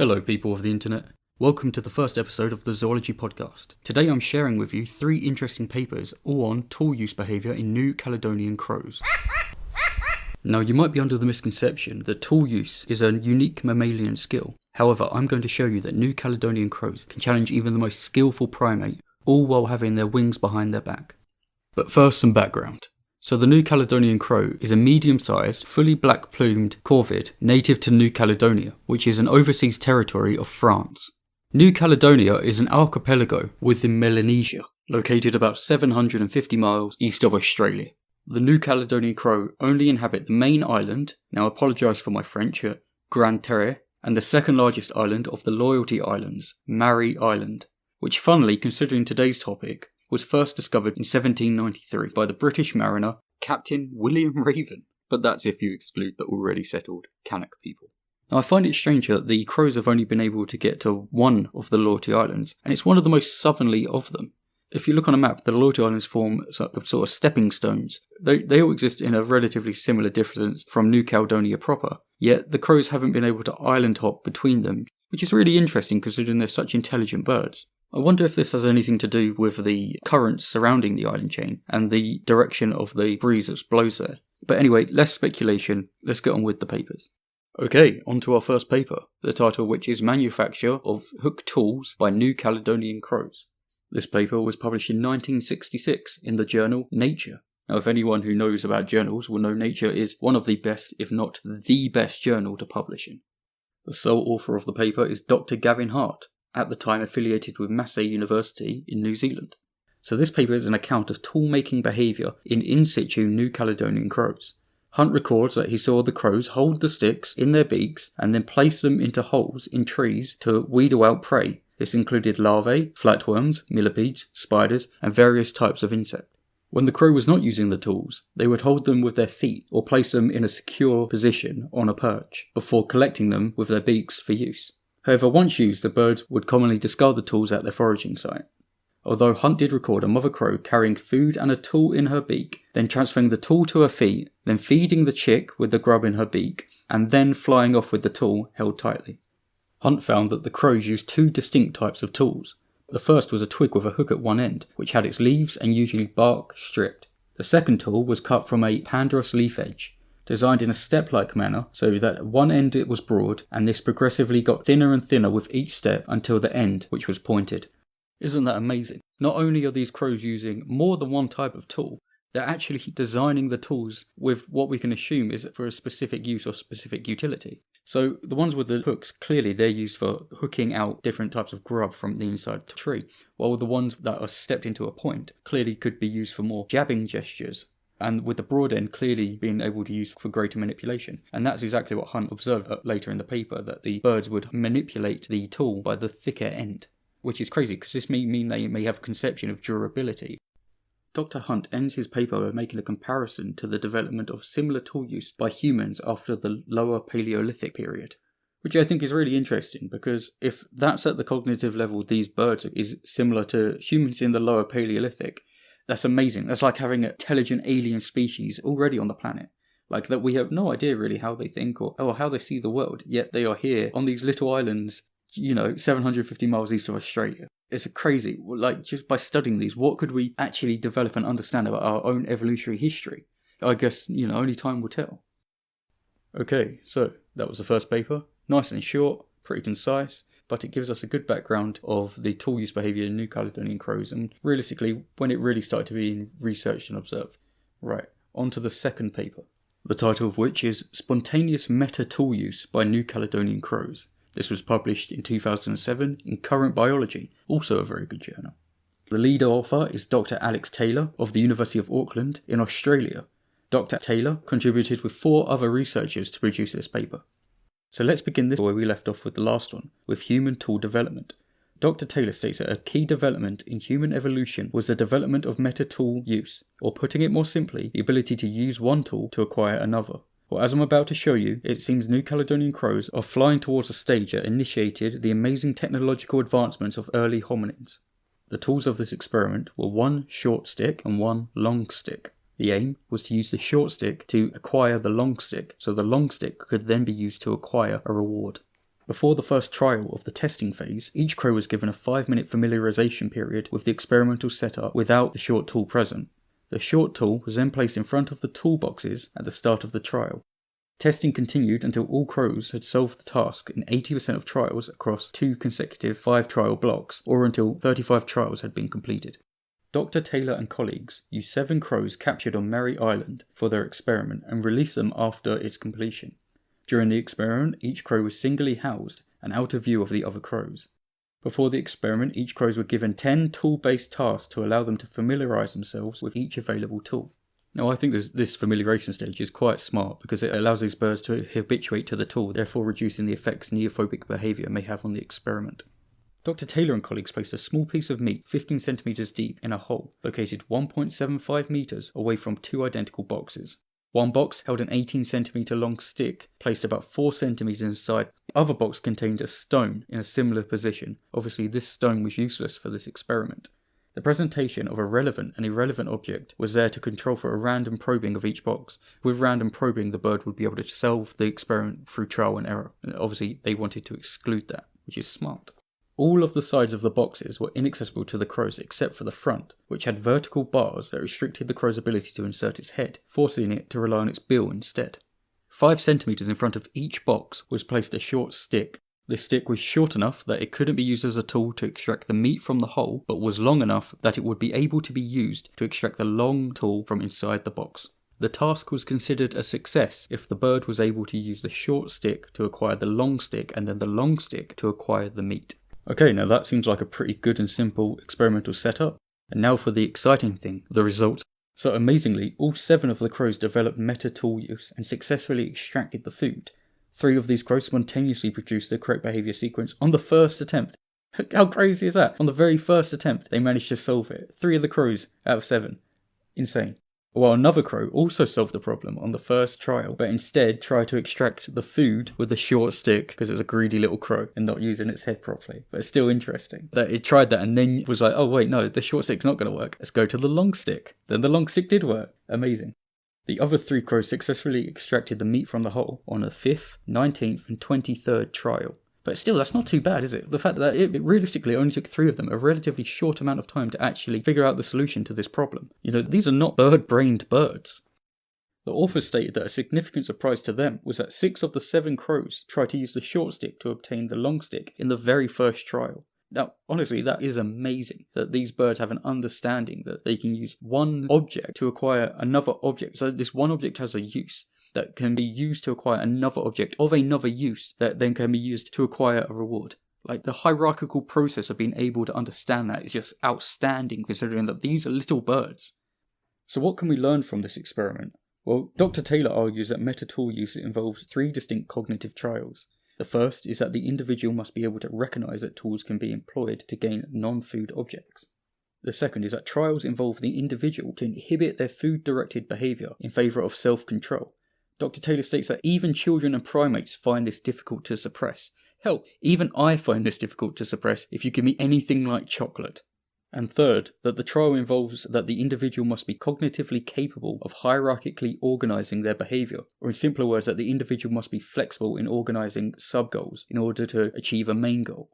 Hello people of the internet. Welcome to the first episode of the Zoology podcast. Today I'm sharing with you 3 interesting papers all on tool use behaviour in New Caledonian Crows. Now you might be under the misconception that tool use is a unique mammalian skill. However, I'm going to show you that New Caledonian Crows can challenge even the most skillful primate, all while having their wings behind their back. But first, some background. So the New Caledonian Crow is a medium-sized, fully black-plumed corvid native to New Caledonia, which is an overseas territory of France. New Caledonia is an archipelago within Melanesia, located about 750 miles east of Australia. The New Caledonian Crow only inhabit the main island, now apologise for my French here, Grande Terre, and the second largest island of the Loyalty Islands, Mary Island, which funnily, considering today's topic, was first discovered in 1793 by the British mariner Captain William Raven, but that's if you exclude the already settled Kanak people. Now I find it strange that the Crows have only been able to get to one of the Loyalty Islands, and it's one of the most southerly of them. If you look on a map, the Loyalty Islands form sort of stepping stones. They all exist in a relatively similar distance from New Caledonia proper, yet the Crows haven't been able to island hop between them, which is really interesting considering they're such intelligent birds. I wonder if this has anything to do with the currents surrounding the island chain and the direction of the breeze that blows there. But anyway, less speculation, let's get on with the papers. Okay, on to our first paper, the title of which is Manufacture of Hook Tools by New Caledonian Crows. This paper was published in 1966 in the journal Nature. Now if anyone who knows about journals will know Nature is one of the best, if not the best journal to publish in. The sole author of the paper is Dr. Gavin Hart, at the time affiliated with Massey University in New Zealand. So this paper is an account of tool-making behaviour in situ New Caledonian crows. Hunt records that he saw the crows hold the sticks in their beaks and then place them into holes in trees to wheedle out prey. This included larvae, flatworms, millipedes, spiders, and various types of insect. When the crow was not using the tools, they would hold them with their feet or place them in a secure position on a perch, before collecting them with their beaks for use. However, once used, the birds would commonly discard the tools at their foraging site. Although Hunt did record a mother crow carrying food and a tool in her beak, then transferring the tool to her feet, then feeding the chick with the grub in her beak, and then flying off with the tool held tightly. Hunt found that the crows used 2 distinct types of tools. The first was a twig with a hook at one end, which had its leaves and usually bark stripped. The second tool was cut from a pandanus leaf edge, designed in a step-like manner so that at one end it was broad, and this progressively got thinner and thinner with each step until the end, which was pointed. Isn't that amazing? Not only are these crows using more than one type of tool, they're actually designing the tools with what we can assume is for a specific use or specific utility. So the ones with the hooks, clearly they're used for hooking out different types of grub from the inside of the tree, while the ones that are stepped into a point clearly could be used for more jabbing gestures, and with the broad end clearly being able to use for greater manipulation. And that's exactly what Hunt observed later in the paper, that the birds would manipulate the tool by the thicker end, which is crazy because this may mean they may have a conception of durability. Dr. Hunt ends his paper by making a comparison to the development of similar tool use by humans after the lower Paleolithic period, which I think is really interesting because if that's at the cognitive level these birds is similar to humans in the lower Paleolithic, that's amazing. That's like having an intelligent alien species already on the planet. Like that we have no idea really how they think or how they see the world, yet they are here on these little islands, 750 miles east of Australia. It's crazy. Like, just by studying these, what could we actually develop and understand about our own evolutionary history? I guess, only time will tell. Okay, so that was the first paper. Nice and short, pretty concise, but it gives us a good background of the tool use behaviour in New Caledonian crows and realistically when it really started to be researched and observed. Right, on to the second paper, the title of which is Spontaneous Metatool Use by New Caledonian Crows. This was published in 2007 in Current Biology, also a very good journal. The lead author is Dr. Alex Taylor of the University of Auckland in Australia. Dr. Taylor contributed with 4 other researchers to produce this paper. So let's begin this where we left off with the last one, with human tool development. Dr. Taylor states that a key development in human evolution was the development of metatool use, or putting it more simply, the ability to use one tool to acquire another. Well, as I'm about to show you, it seems New Caledonian crows are flying towards a stage that initiated the amazing technological advancements of early hominins. The tools of this experiment were 1 short stick and 1 long stick. The aim was to use the short stick to acquire the long stick, so the long stick could then be used to acquire a reward. Before the first trial of the testing phase, each crow was given a 5-minute familiarization period with the experimental setup without the short tool present. The short tool was then placed in front of the toolboxes at the start of the trial. Testing continued until all crows had solved the task in 80% of trials across 2 consecutive 5-trial blocks, or until 35 trials had been completed. Dr. Taylor and colleagues used 7 crows captured on Mary Island for their experiment and released them after its completion. During the experiment, each crow was singly housed and out of view of the other crows. Before the experiment, each crows were given 10 tool-based tasks to allow them to familiarise themselves with each available tool. Now, I think this familiarisation stage is quite smart because it allows these birds to habituate to the tool, therefore reducing the effects neophobic behaviour may have on the experiment. Dr. Taylor and colleagues placed a small piece of meat 15 centimetres deep in a hole located 1.75 metres away from 2 identical boxes. One box held an 18 centimetre long stick placed about 4 centimetres inside. The other box contained a stone in a similar position. Obviously, this stone was useless for this experiment. The presentation of a relevant and irrelevant object was there to control for a random probing of each box. With random probing, the bird would be able to solve the experiment through trial and error. And obviously, they wanted to exclude that, which is smart. All of the sides of the boxes were inaccessible to the crows except for the front, which had vertical bars that restricted the crow's ability to insert its head, forcing it to rely on its bill instead. 5 centimetres in front of each box was placed a short stick. This stick was short enough that it couldn't be used as a tool to extract the meat from the hole, but was long enough that it would be able to be used to extract the long tool from inside the box. The task was considered a success if the bird was able to use the short stick to acquire the long stick and then the long stick to acquire the meat. Okay, now that seems like a pretty good and simple experimental setup. And now for the exciting thing, the results. So amazingly, all 7 of the crows developed metatool use and successfully extracted the food. 3 of these crows spontaneously produced the correct behaviour sequence on the first attempt. How crazy is that? On the very first attempt, they managed to solve it. 3 of the crows out of 7. Insane. While another crow also solved the problem on the first trial, but instead tried to extract the food with a short stick because it was a greedy little crow and not using its head properly. But it's still interesting that it tried that and then was like, oh wait, no, the short stick's not going to work. Let's go to the long stick. Then the long stick did work. Amazing. The other 3 crows successfully extracted the meat from the hole on the 5th, 19th and 23rd trial. But still, that's not too bad, is it? The fact that it realistically only took 3 of them a relatively short amount of time to actually figure out the solution to this problem. You know, these are not bird-brained birds. The authors stated that a significant surprise to them was that 6 of the 7 crows tried to use the short stick to obtain the long stick in the very first trial. Now, honestly, that is amazing that these birds have an understanding that they can use one object to acquire another object. So this one object has a use that can be used to acquire another object of another use that then can be used to acquire a reward. Like, the hierarchical process of being able to understand that is just outstanding considering that these are little birds. So what can we learn from this experiment? Well, Dr. Taylor argues that metatool use involves 3 distinct cognitive trials. The first is that the individual must be able to recognise that tools can be employed to gain non-food objects. The second is that trials involve the individual to inhibit their food-directed behaviour in favour of self-control. Dr. Taylor states that even children and primates find this difficult to suppress. Hell, even I find this difficult to suppress if you give me anything like chocolate. And third, that the trial involves that the individual must be cognitively capable of hierarchically organising their behaviour, or in simpler words, that the individual must be flexible in organising sub-goals in order to achieve a main goal.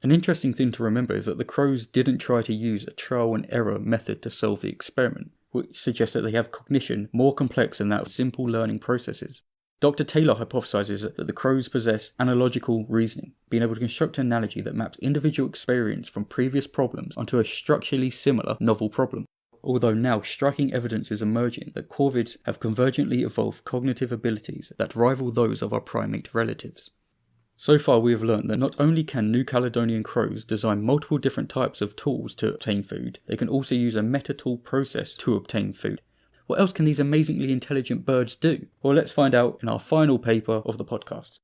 An interesting thing to remember is that the crows didn't try to use a trial and error method to solve the experiment, which suggests that they have cognition more complex than that of simple learning processes. Dr. Taylor hypothesizes that the crows possess analogical reasoning, being able to construct an analogy that maps individual experience from previous problems onto a structurally similar novel problem. Although now striking evidence is emerging that corvids have convergently evolved cognitive abilities that rival those of our primate relatives. So far we have learned that not only can New Caledonian Crows design multiple different types of tools to obtain food, they can also use a metatool process to obtain food. What else can these amazingly intelligent birds do? Well, let's find out in our final paper of the podcast.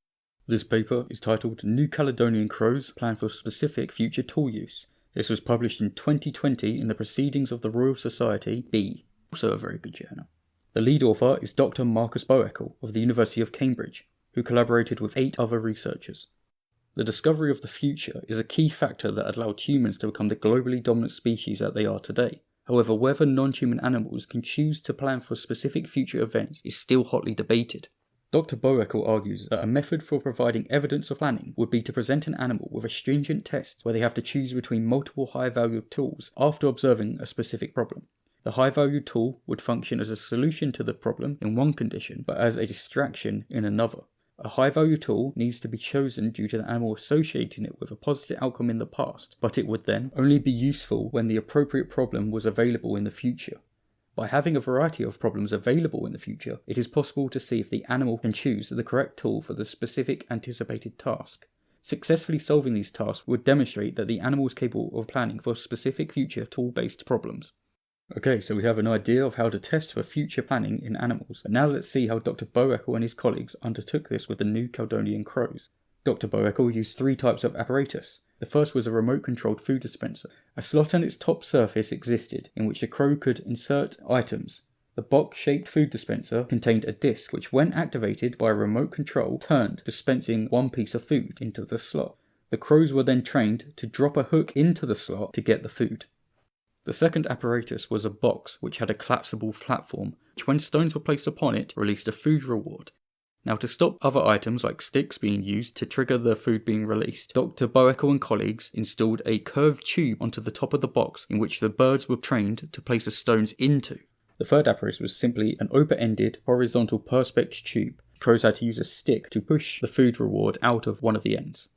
This paper is titled New Caledonian Crows Plan for Specific Future Tool Use. This was published in 2020 in the Proceedings of the Royal Society B, also a very good journal. The lead author is Dr. Marcus Boeckle of the University of Cambridge, who collaborated with 8 other researchers. The discovery of the future is a key factor that allowed humans to become the globally dominant species that they are today. However, whether non-human animals can choose to plan for specific future events is still hotly debated. Dr. Boeckle argues that a method for providing evidence of planning would be to present an animal with a stringent test where they have to choose between multiple high-valued tools after observing a specific problem. The high-valued tool would function as a solution to the problem in one condition, but as a distraction in another. A high-value tool needs to be chosen due to the animal associating it with a positive outcome in the past, but it would then only be useful when the appropriate problem was available in the future. By having a variety of problems available in the future, it is possible to see if the animal can choose the correct tool for the specific anticipated task. Successfully solving these tasks would demonstrate that the animal is capable of planning for specific future tool-based problems. Okay, so we have an idea of how to test for future planning in animals, and now let's see how Dr. Boeckle and his colleagues undertook this with the new Caledonian Crows. Dr. Boeckle used 3 types of apparatus. The first was a remote-controlled food dispenser. A slot on its top surface existed, in which the crow could insert items. The box-shaped food dispenser contained a disc which, when activated by a remote control, turned, dispensing one piece of food into the slot. The crows were then trained to drop a hook into the slot to get the food. The second apparatus was a box which had a collapsible platform, which when stones were placed upon it, released a food reward. Now, to stop other items like sticks being used to trigger the food being released, Dr. Boeckle and colleagues installed a curved tube onto the top of the box in which the birds were trained to place the stones into. The third apparatus was simply an open-ended, horizontal perspex tube. Crows had to use a stick to push the food reward out of one of the ends.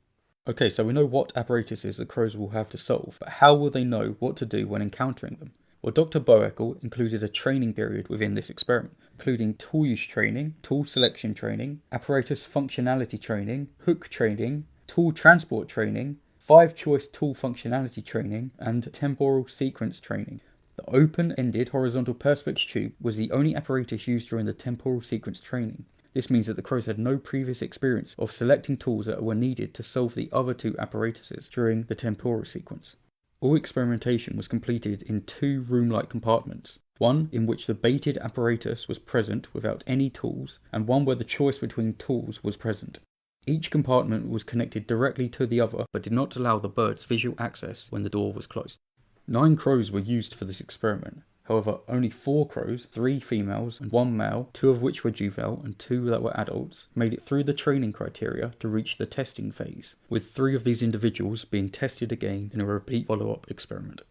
Okay, so we know what apparatuses the crows will have to solve, but how will they know what to do when encountering them? Well, Dr. Boeckle included a training period within this experiment, including tool use training, tool selection training, apparatus functionality training, hook training, tool transport training, 5-choice tool functionality training, and temporal sequence training. The open-ended horizontal perspex tube was the only apparatus used during the temporal sequence training. This means that the crows had no previous experience of selecting tools that were needed to solve the other 2 apparatuses during the temporal sequence. All experimentation was completed in 2 room-like compartments, one in which the baited apparatus was present without any tools, and one where the choice between tools was present. Each compartment was connected directly to the other, but did not allow the birds visual access when the door was closed. 9 crows were used for this experiment. However, only 4 crows, 3 females and 1 male, 2 of which were juvenile and 2 that were adults, made it through the training criteria to reach the testing phase, with 3 of these individuals being tested again in a repeat follow-up experiment.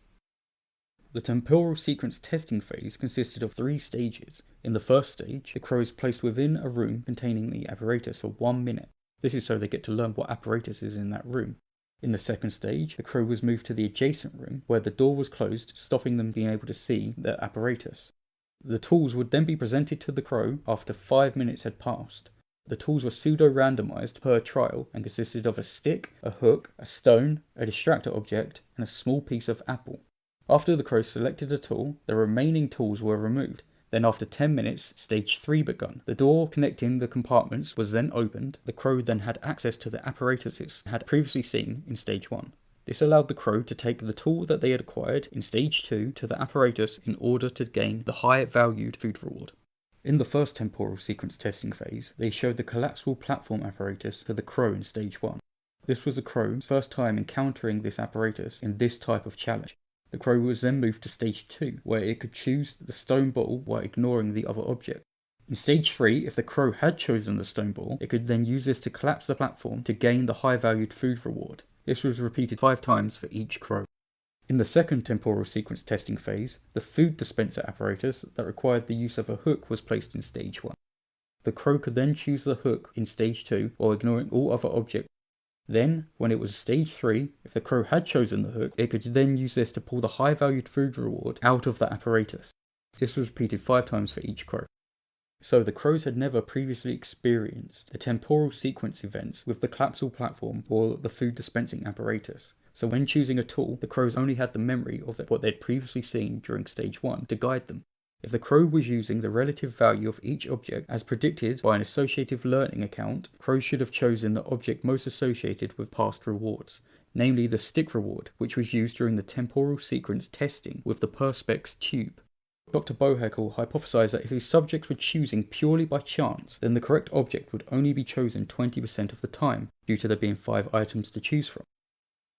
The temporal sequence testing phase consisted of 3 stages. In the first stage, the crows placed within a room containing the apparatus for 1 minute. This is so they get to learn what apparatus is in that room. In the second stage, the crow was moved to the adjacent room, where the door was closed, stopping them being able to see the apparatus. The tools would then be presented to the crow after 5 minutes had passed. The tools were pseudo-randomized per trial and consisted of a stick, a hook, a stone, a distractor object, and a small piece of apple. After the crow selected a tool, the remaining tools were removed. Then after 10 minutes, stage 3 begun. The door connecting the compartments was then opened. The crow then had access to the apparatus it had previously seen in stage 1. This allowed the crow to take the tool that they had acquired in stage 2 to the apparatus in order to gain the high-valued food reward. In the first temporal sequence testing phase, they showed the collapsible platform apparatus to the crow in stage 1. This was the crow's first time encountering this apparatus in this type of challenge. The crow was then moved to stage 2, where it could choose the stone ball while ignoring the other object. In stage 3, if the crow had chosen the stone ball, it could then use this to collapse the platform to gain the high-valued food reward. This was repeated 5 times for each crow. In the second temporal sequence testing phase, the food dispenser apparatus that required the use of a hook was placed in stage 1. The crow could then choose the hook in stage 2 while ignoring all other objects. Then, when it was stage 3, if the crow had chosen the hook, it could then use this to pull the high-valued food reward out of the apparatus. This was repeated 5 times for each crow. So the crows had never previously experienced the temporal sequence events with the collapsible platform or the food dispensing apparatus. So when choosing a tool, the crows only had the memory of what they'd previously seen during stage 1 to guide them. If the crow was using the relative value of each object as predicted by an associative learning account, crows should have chosen the object most associated with past rewards, namely the stick reward, which was used during the temporal sequence testing with the perspex tube. Dr. Boeckle hypothesized that if his subjects were choosing purely by chance, then the correct object would only be chosen 20% of the time, due to there being 5 items to choose from.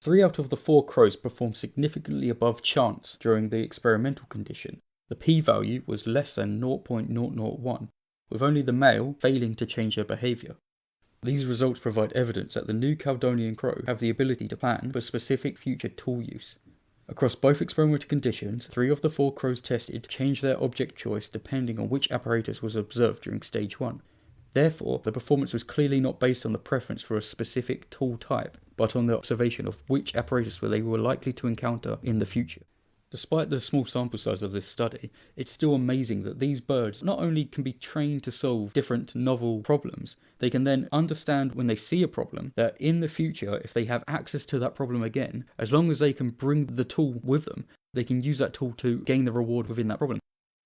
3 out of the 4 crows performed significantly above chance during the experimental condition. The p-value was less than 0.001. with only the male failing to change their behaviour. These results provide evidence that the new Caledonian Crow have the ability to plan for specific future tool use. Across both experimental conditions, 3 of the 4 crows tested changed their object choice depending on which apparatus was observed during stage 1. Therefore, the performance was clearly not based on the preference for a specific tool type, but on the observation of which apparatus they were likely to encounter in the future. Despite the small sample size of this study, it's still amazing that these birds not only can be trained to solve different novel problems, they can then understand when they see a problem that in the future, if they have access to that problem again, as long as they can bring the tool with them, they can use that tool to gain the reward within that problem.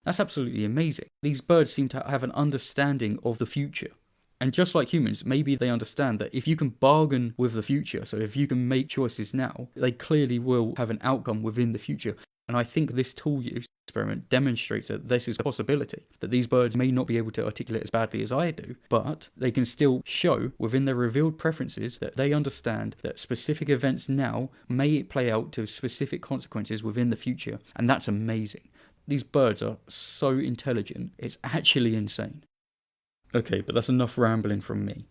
That's absolutely amazing. These birds seem to have an understanding of the future. And just like humans, maybe they understand that if you can bargain with the future, so if you can make choices now, they clearly will have an outcome within the future. And I think this tool use experiment demonstrates that this is a possibility, that these birds may not be able to articulate as badly as I do, but they can still show within their revealed preferences that they understand that specific events now may play out to specific consequences within the future, and that's amazing. These birds are so intelligent, it's actually insane. Okay, but that's enough rambling from me.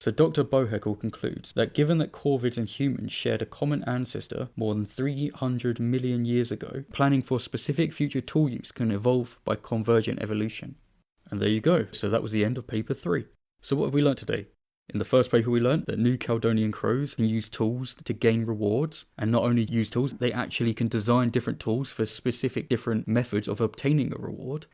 So Dr. Boeckle concludes that given that corvids and humans shared a common ancestor more than 300 million years ago, planning for specific future tool use can evolve by convergent evolution. And there you go, so that was the end of paper 3. So what have we learnt today? In the first paper we learnt that new Caledonian crows can use tools to gain rewards, and not only use tools, they actually can design different tools for specific different methods of obtaining a reward.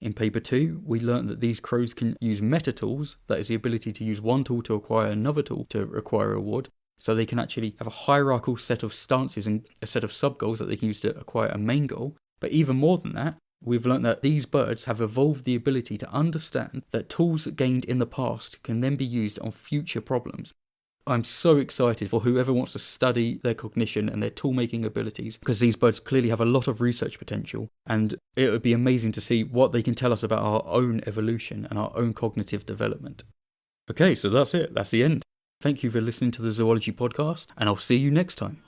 In paper 2, we learnt that these crows can use metatools, that is the ability to use one tool to acquire another tool to acquire a reward, so they can actually have a hierarchical set of stances and a set of sub-goals that they can use to acquire a main goal. But even more than that, we've learnt that these birds have evolved the ability to understand that tools gained in the past can then be used on future problems. I'm so excited for whoever wants to study their cognition and their tool-making abilities, because these birds clearly have a lot of research potential, and it would be amazing to see what they can tell us about our own evolution and our own cognitive development. Okay, so that's it. That's the end. Thank you for listening to the Zoology podcast, and I'll see you next time.